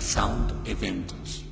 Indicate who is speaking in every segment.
Speaker 1: Sound Eventos.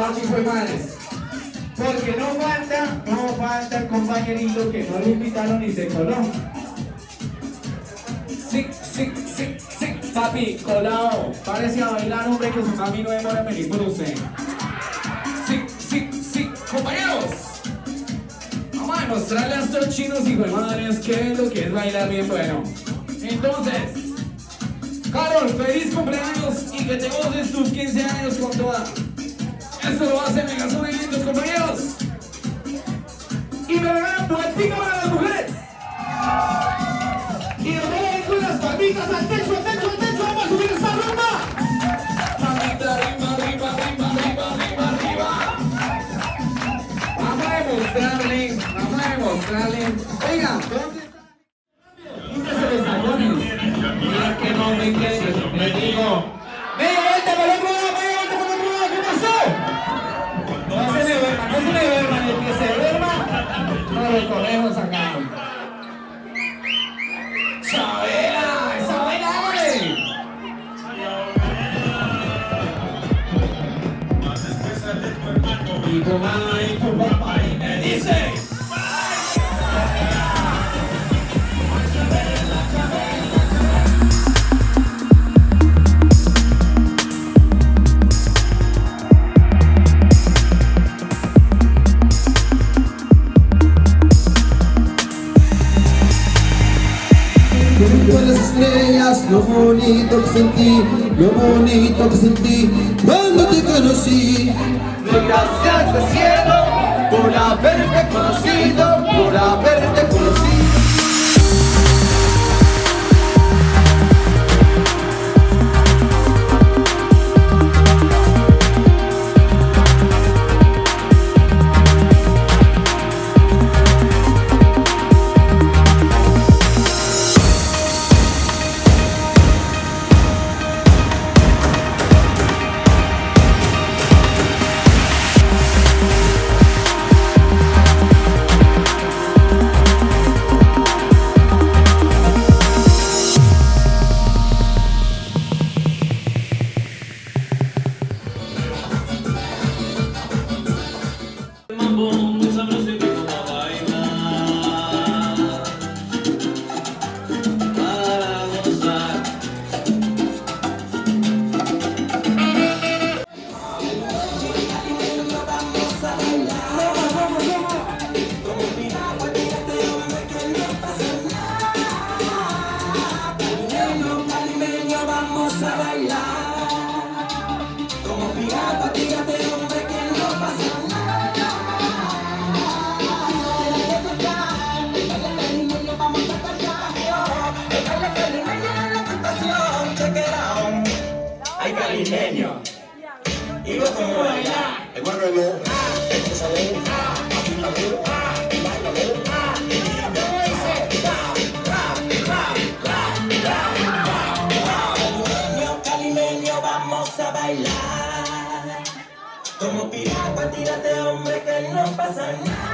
Speaker 1: vamos, hijo de madres. Porque no falta el compañerito que no lo invitaron y se coló. Sí, papi, colado. Parece a bailar, hombre, que su mami no demora en venir por usted. Sí, compañeros. Vamos a demostrarle a estos chinos, hijo de madres, qué es lo que es bailar bien bueno. Entonces, Karol, feliz cumpleaños y que te goces tus 15 años con toda. Esto lo hace Megazona Eventos, compañeros. Y me regalan vueltito para las mujeres. Y nos vamos a ir con las palmitas al techo. Vamos a subir esta rumba. Palmita, arriba. Vamos a demostrarle. Oiga, ¿dónde está? Quítese los tacones. Mira que no me quede, le digo. ¡Media vuelta por el otro lado! ¿Qué pasó? No se me duerman, el que se duerma, no lo corremos acá. ¡Chabela! ¡Esa buena, hágale! Y tu mamá y tu papá y me dice.
Speaker 2: Las estrellas, lo bonito que sentí cuando te conocí.
Speaker 3: Gracias al cielo por haberte conocido. Caribeño, y vos como bailar, el guarrero, el que sabe, así la veo, el bailalo, el lindo dice, caribeño, vamos a bailar, como pirata, tírate hombre que no pasa nada.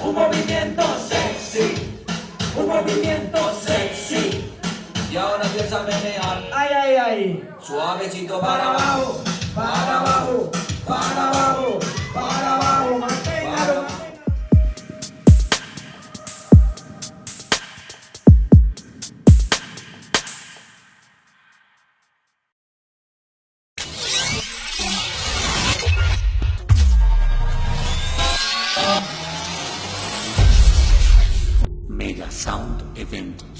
Speaker 3: un movimiento sexy, un movimiento sexy. Y ahora empieza a menear,
Speaker 1: Ay, ay, ay.
Speaker 3: suavecito para abajo, para abajo, para abajo, para abajo, manténgalo.
Speaker 4: Mega Sound Eventos.